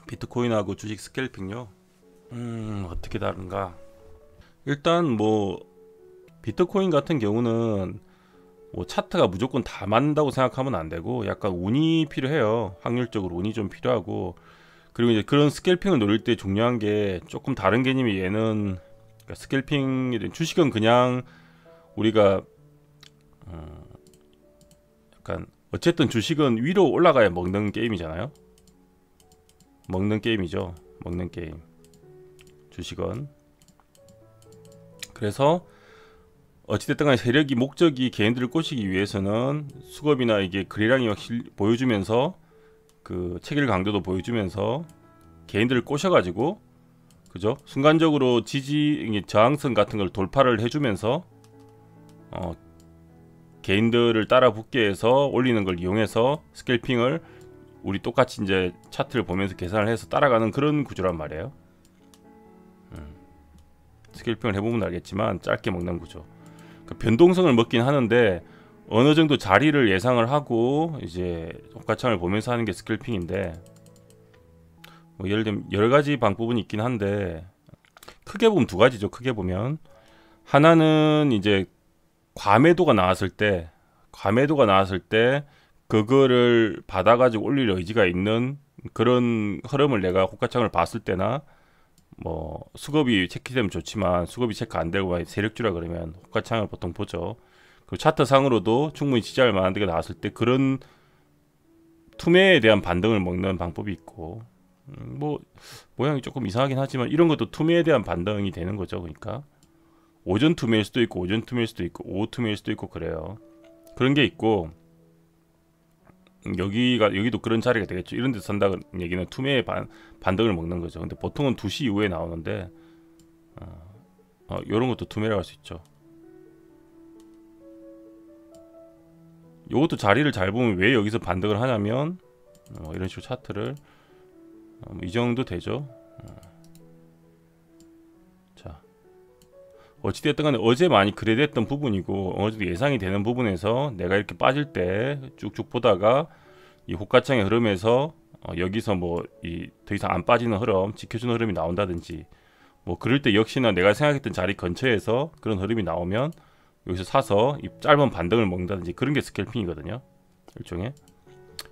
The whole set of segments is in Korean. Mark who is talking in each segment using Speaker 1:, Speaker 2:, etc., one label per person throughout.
Speaker 1: 비트코인하고 주식 스캘핑요. 어떻게 다른가? 일단 뭐 비트코인 같은 경우는 뭐 차트가 무조건 다 맞는다고 생각하면 안 되고 약간 운이 필요해요. 확률적으로 운이 좀 필요하고, 그리고 이제 그런 스캘핑을 노릴 때 중요한 게 조금 다른 개념이, 얘는 그러니까 스캘핑이 된 주식은 그냥 우리가 약간 어쨌든 주식은 위로 올라가야 먹는 게임이잖아요. 먹는 게임이죠. 먹는 게임. 주식은. 그래서 어찌됐든 간에 세력이 목적이 개인들을 꼬시기 위해서는 수급이나 이게 거래량이 막 보여주면서 그 체결 강도도 보여주면서 개인들을 꼬셔가지고, 그죠? 순간적으로 지지 저항선 같은 걸 돌파를 해주면서 개인들을 따라 붙게 해서 올리는 걸 이용해서 스캘핑을 우리 똑같이 이제 차트를 보면서 계산을 해서 따라가는 그런 구조란 말이에요. 스캘핑을 해보면 알겠지만 짧게 먹는 구조. 그 변동성을 먹긴 하는데 어느 정도 자리를 예상을 하고 이제 호가창을 보면서 하는 게 스캘핑인데, 뭐 예를 들면 여러 가지 방법은 있긴 한데 크게 보면 두 가지죠. 크게 보면 하나는 이제 과매도가 나왔을 때 그거를 받아가지고 올릴 의지가 있는 그런 흐름을 내가 호가창을 봤을 때나, 뭐 수급이 체크되면 좋지만 수급이 체크 안 되고 세력주라 그러면 호가창을 보통 보죠. 그리고 차트상으로도 충분히 지지할 만한 데가 나왔을 때 그런 투매에 대한 반등을 먹는 방법이 있고, 뭐 모양이 조금 이상하긴 하지만 이런 것도 투매에 대한 반등이 되는 거죠. 그러니까 오전 투매일 수도 있고 오전 투매일 수도 있고 오후 투매일 수도 있고 그래요. 그런 게 있고, 여기도 그런 자리가 되겠죠. 이런 데서 산다는 얘기는 투매의 반등을 먹는 거죠. 근데 보통은 2시 이후에 나오는데 이런 것도 투매라고 할 수 있죠. 이것도 자리를 잘 보면 왜 여기서 반등을 하냐면 이런 식으로 차트를 이 정도 되죠. 자, 어찌됐든 간에 어제 많이 그래됐던 부분이고 어느 정도 예상이 되는 부분에서 내가 이렇게 빠질 때 쭉쭉 보다가 이 호가창의 흐름에서 여기서 뭐 더 이상 안 빠지는 흐름, 지켜주는 흐름이 나온다든지, 뭐 그럴 때 역시나 내가 생각했던 자리 근처에서 그런 흐름이 나오면 여기서 사서 이 짧은 반등을 먹는다든지, 그런 게 스캘핑이거든요. 일종의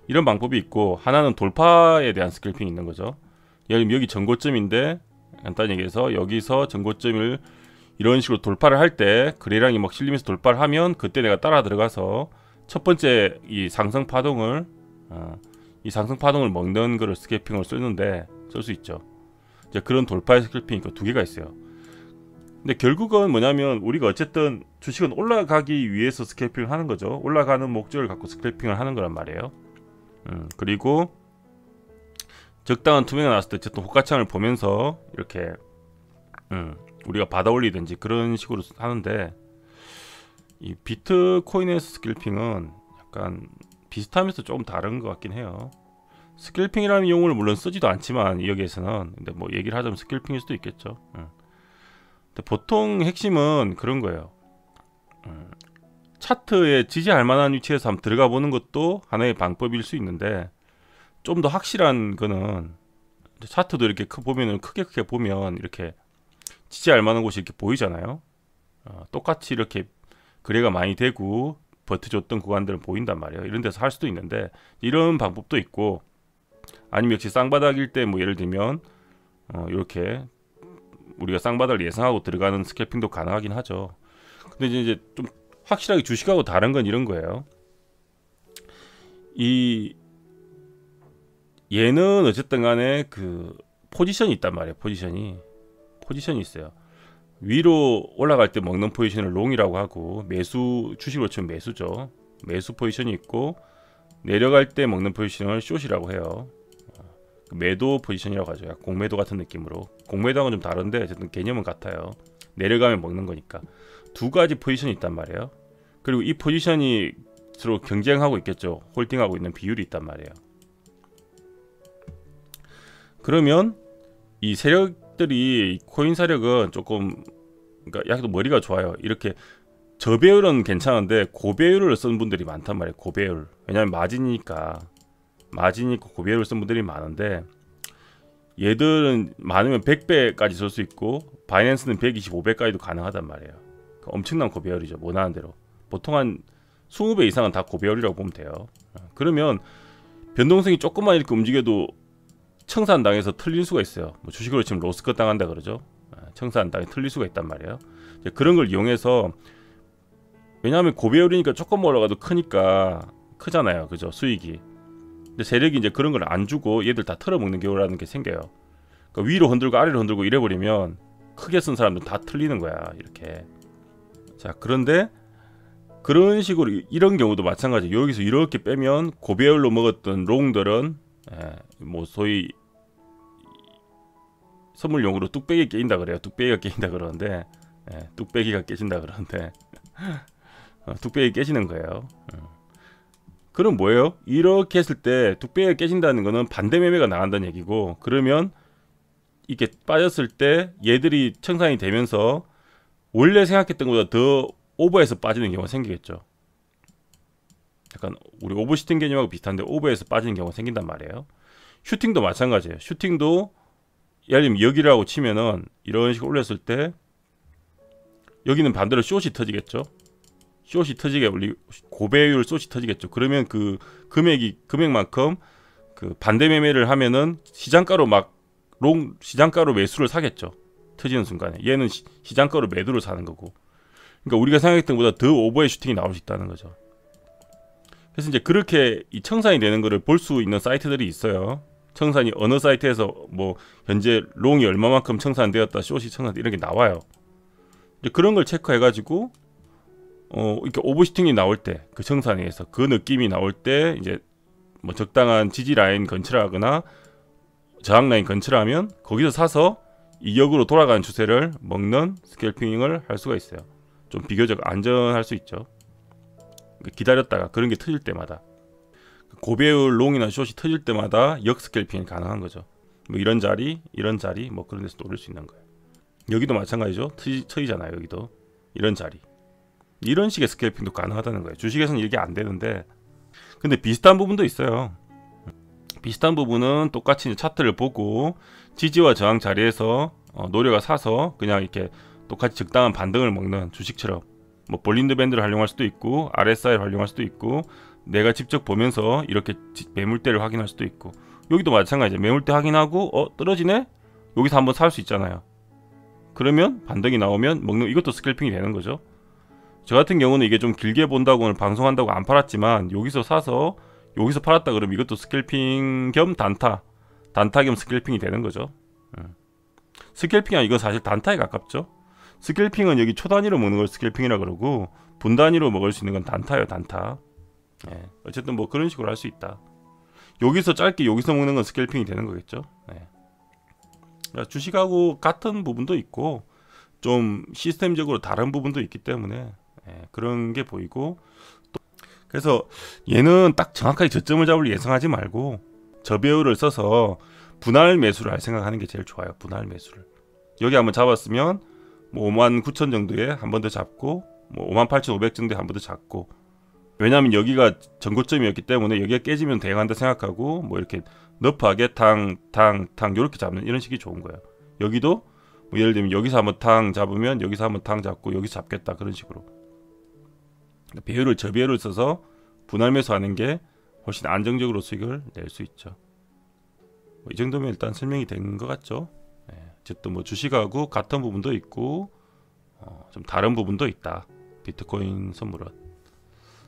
Speaker 1: 이런 방법이 있고, 하나는 돌파에 대한 스캘핑이 있는 거죠. 예를 들면 여기 전고점인데 간단히 얘기해서 여기서 전고점을 이런 식으로 돌파를 할 때 거래량이 막 실리면서 돌파를 하면 그때 내가 따라 들어가서 첫 번째 이 상승 파동을 먹는 거를 스캘핑으로 쓰는데 쓸 수 있죠. 이제 그런 돌파의 스캘핑이 두 개가 있어요. 근데 결국은 뭐냐면 우리가 어쨌든 주식은 올라가기 위해서 스캘핑을 하는 거죠. 올라가는 목적을 갖고 스캘핑을 하는 거란 말이에요. 그리고 적당한 투매가 나왔을 때 어쨌든 호가창을 보면서 이렇게 우리가 받아 올리든지 그런 식으로 하는데, 이 비트코인에서 스캘핑은 약간 비슷하면서 조금 다른 것 같긴 해요. 스캘핑이라는 용어를 물론 쓰지도 않지만 여기에서는, 근데 뭐 얘기를 하자면 스캘핑일 수도 있겠죠. 근데 보통 핵심은 그런 거예요. 차트에 지지할 만한 위치에서 한번 들어가 보는 것도 하나의 방법일 수 있는데, 좀 더 확실한 거는 차트도 이렇게 보면은 크게 보면 이렇게 지지할 만한 곳이 이렇게 보이잖아요. 똑같이 이렇게 거래가 많이 되고 버텨줬던 구간들은 보인단 말이에요. 이런 데서 할 수도 있는데, 이런 방법도 있고, 아니면 역시 쌍바닥일 때 뭐 예를 들면 이렇게 우리가 쌍바닥을 예상하고 들어가는 스캘핑도 가능하긴 하죠. 근데 이제 좀 확실하게 주식하고 다른 건 이런 거예요. 얘는 어쨌든 간에 그 포지션이 있단 말이에요. 포지션이 있어요. 위로 올라갈 때 먹는 포지션을 롱이라고 하고, 매수, 주식으로 치면 매수죠. 매수 포지션이 있고, 내려갈 때 먹는 포지션을 숏이라고 해요. 매도 포지션이라고 하죠. 공매도 같은 느낌으로. 공매도하고는 좀 다른데 어쨌든 개념은 같아요. 내려가면 먹는 거니까. 두 가지 포지션이 있단 말이에요. 그리고 이 포지션이 서로 경쟁하고 있겠죠. 홀딩하고 있는 비율이 있단 말이에요. 그러면 이 세력들이, 코인 세력은 조금, 그러니까 약간 머리가 좋아요. 이렇게 저배율은 괜찮은데 고배율을 쓴 분들이 많단 말이에요. 고배율. 왜냐하면 마진이 있고 고배율을 쓴 분들이 많은데, 얘들은 많으면 100배까지 쓸 수 있고 바이낸스는 125배까지도 가능하단 말이에요. 그러니까 엄청난 고배열이죠. 원하는 대로. 보통 한 20배 이상은 다 고배열이라고 보면 돼요. 그러면 변동성이 조금만 이렇게 움직여도 청산당해서 틀릴 수가 있어요. 뭐 주식으로 지금 로스컷 당한다 그러죠. 청산당해 틀릴 수가 있단 말이에요. 그런 걸 이용해서, 왜냐하면 고배열이니까 조금 올라가도 크잖아요. 그죠? 수익이. 근데 세력이 이제 그런 걸 안 주고 얘들 다 털어먹는 경우라는 게 생겨요. 그러니까 위로 흔들고 아래로 흔들고 이래버리면 크게 쓴 사람들 다 틀리는 거야. 이렇게. 자, 그런데 그런 식으로 이런 경우도 마찬가지예요. 여기서 이렇게 빼면 고배열로 먹었던 롱들은 뭐 소위 선물용으로 뚝배기 깨진다 그래요. 뚝배기가 깨진다 그러는데, 뚝배기가 깨진다 그러는데 뚝배기 깨지는 거예요. 그럼 뭐예요? 이렇게 했을 때 뚝배기가 깨진다는 거는 반대 매매가 나간다는 얘기고, 그러면 이게 빠졌을 때 얘들이 청산이 되면서 원래 생각했던 것보다 더 오버해서 빠지는 경우가 생기겠죠. 약간 우리 오버슈팅 개념하고 비슷한데 오버해서 빠지는 경우가 생긴단 말이에요. 슈팅도 마찬가지예요. 슈팅도 예를 들면 여기라고 치면은 이런 식으로 올렸을 때 여기는 반대로 숏이 터지겠죠. 숏이 터지게 고배율 숏이 터지겠죠. 그러면 그 금액만큼 그 반대 매매를 하면은 시장가로 시장가로 매수를 사겠죠. 터지는 순간에 얘는 시장가로 매도를 사는 거고. 그러니까 우리가 생각했던 것보다 더 오버의 슈팅이 나올 수 있다는 거죠. 그래서 이제 그렇게 이 청산이 되는 거를 볼 수 있는 사이트들이 있어요. 청산이 어느 사이트에서 뭐 현재 롱이 얼마만큼 청산되었다, 숏이 청산 이런 게 나와요. 이제 그런 걸 체크해가지고 이렇게 오버슈팅이 나올 때, 그 청산에서 그 느낌이 나올 때 이제 뭐 적당한 지지 라인 근처라거나 저항 라인 근처라면 거기서 사서 이격으로 돌아가는 추세를 먹는 스캘핑을 할 수가 있어요. 좀 비교적 안전할 수 있죠. 기다렸다가 그런 게 터질 때마다, 고배율 롱이나 숏이 터질 때마다 역 스캘핑이 가능한 거죠. 뭐 이런 자리 뭐 그런 데서 노릴 수 있는 거예요. 여기도 마찬가지죠. 터지잖아요. 여기도 이런 자리, 이런 식의 스캘핑도 가능하다는 거예요. 주식에서는 이게 안 되는데, 근데 비슷한 부분도 있어요. 비슷한 부분은 똑같이 이제 차트를 보고 지지와 저항 자리에서 노려가 사서 그냥 이렇게 똑같이 적당한 반등을 먹는 주식처럼, 뭐 볼린더 밴드를 활용할 수도 있고 RSI를 활용할 수도 있고 내가 직접 보면서 이렇게 매물대를 확인할 수도 있고, 여기도 마찬가지예요. 매물대 확인하고 떨어지네? 여기서 한번 살 수 있잖아요. 그러면 반등이 나오면 먹는, 이것도 스캘핑이 되는 거죠. 저 같은 경우는 이게 좀 길게 본다고 오늘 방송한다고 안 팔았지만, 여기서 사서 여기서 팔았다 그러면 이것도 스캘핑 겸 단타 겸 스캘핑이 되는 거죠. 스캘핑이 아니고 이건 사실 단타에 가깝죠. 스캘핑은 여기 초 단위로 먹는 걸 스캘핑이라 그러고, 분 단위로 먹을 수 있는 건 단타예요. 단타. 어쨌든 뭐 그런 식으로 할 수 있다. 여기서 짧게 여기서 먹는 건 스캘핑이 되는 거겠죠. 주식하고 같은 부분도 있고 좀 시스템적으로 다른 부분도 있기 때문에 그런 게 보이고, 또 그래서 얘는 딱 정확하게 저점을 잡을 예상하지 말고 저배율을 써서 분할 매수를 할 생각하는 게 제일 좋아요. 분할 매수를 여기 한번 잡았으면 뭐 59,000 정도에 한 번 더 잡고, 뭐 58,500 정도에 한 번 더 잡고, 왜냐하면 여기가 전고점이었기 때문에 여기가 깨지면 대응한다 생각하고 뭐 이렇게 너프하게 탕 이렇게 잡는 이런 식이 좋은 거예요. 여기도 뭐 예를 들면 여기서 한번 탕 잡으면 여기서 한번 탕 잡고 여기서 잡겠다, 그런 식으로 저배율을 써서 분할 매수하는 게 훨씬 안정적으로 수익을 낼 수 있죠. 뭐 이 정도면 일단 설명이 된 것 같죠. 어쨌든 뭐 주식하고 같은 부분도 있고 좀 다른 부분도 있다. 비트코인 선물은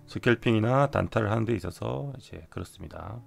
Speaker 1: 스캘핑이나 단타를 하는 데 있어서 이제 그렇습니다.